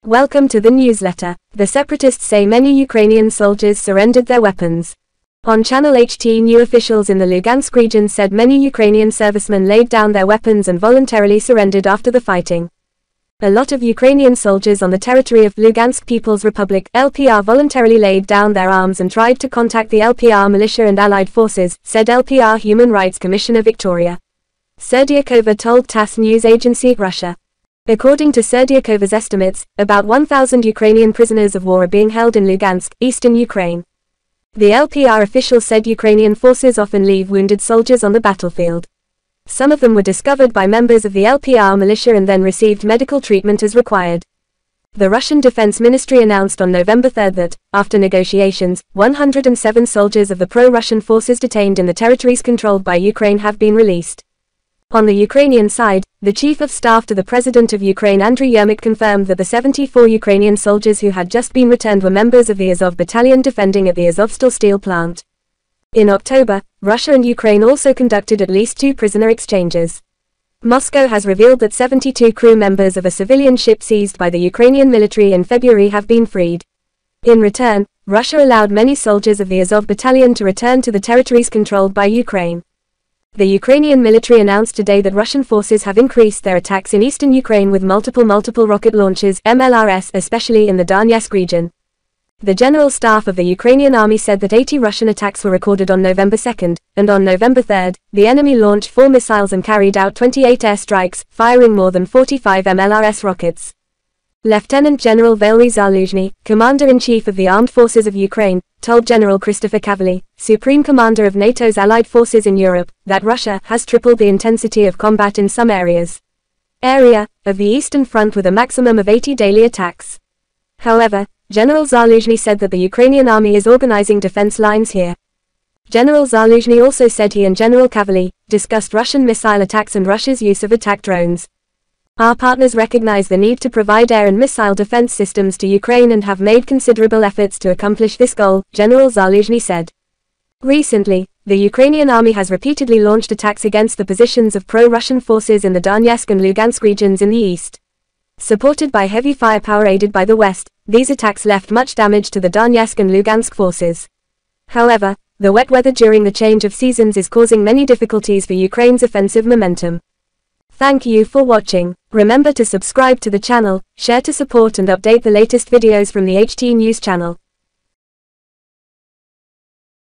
Welcome to the newsletter. The separatists say many Ukrainian soldiers surrendered their weapons. On Channel HT, new officials in the Lugansk region said many Ukrainian servicemen laid down their weapons and voluntarily surrendered after the fighting. A lot of Ukrainian soldiers on the territory of Lugansk People's Republic (LPR) voluntarily laid down their arms and tried to contact the LPR militia and allied forces, said LPR Human Rights Commissioner Victoria Serdyakova told TASS news agency Russia. According to Serdyakova's estimates, about 1,000 Ukrainian prisoners of war are being held in Lugansk, eastern Ukraine. The LPR official said Ukrainian forces often leave wounded soldiers on the battlefield. Some of them were discovered by members of the LPR militia and then received medical treatment as required. The Russian Defense Ministry announced on November 3 that, after negotiations, 107 soldiers of the pro-Russian forces detained in the territories controlled by Ukraine have been released. On the Ukrainian side, the Chief of Staff to the President of Ukraine Andriy Yermak confirmed that the 74 Ukrainian soldiers who had just been returned were members of the Azov battalion defending at the Azovstal steel plant. In October, Russia and Ukraine also conducted at least 2 prisoner exchanges. Moscow has revealed that 72 crew members of a civilian ship seized by the Ukrainian military in February have been freed. In return, Russia allowed many soldiers of the Azov battalion to return to the territories controlled by Ukraine. The Ukrainian military announced today that Russian forces have increased their attacks in eastern Ukraine with multiple rocket launches (MLRS), especially in the Donetsk region. The General Staff of the Ukrainian Army said that 80 Russian attacks were recorded on November 2, and on November 3, the enemy launched 4 missiles and carried out 28 airstrikes, firing more than 45 MLRS rockets. Lieutenant General Valery Zaluzhny, Commander-in-Chief of the Armed Forces of Ukraine, told General Christopher Cavally, Supreme Commander of NATO's allied forces in Europe, that Russia has tripled the intensity of combat in some areas of the Eastern Front with a maximum of 80 daily attacks. However, General Zaluzhny said that the Ukrainian army is organizing defense lines here. General Zaluzhny also said he and General Cavally discussed Russian missile attacks and Russia's use of attack drones. Our partners recognize the need to provide air and missile defense systems to Ukraine and have made considerable efforts to accomplish this goal, General Zaluzhny said. Recently, the Ukrainian army has repeatedly launched attacks against the positions of pro-Russian forces in the Donetsk and Lugansk regions in the east. Supported by heavy firepower aided by the West, these attacks left much damage to the Donetsk and Lugansk forces. However, the wet weather during the change of seasons is causing many difficulties for Ukraine's offensive momentum. Thank you for watching. Remember to subscribe to the channel, share to support and update the latest videos from the HT News channel.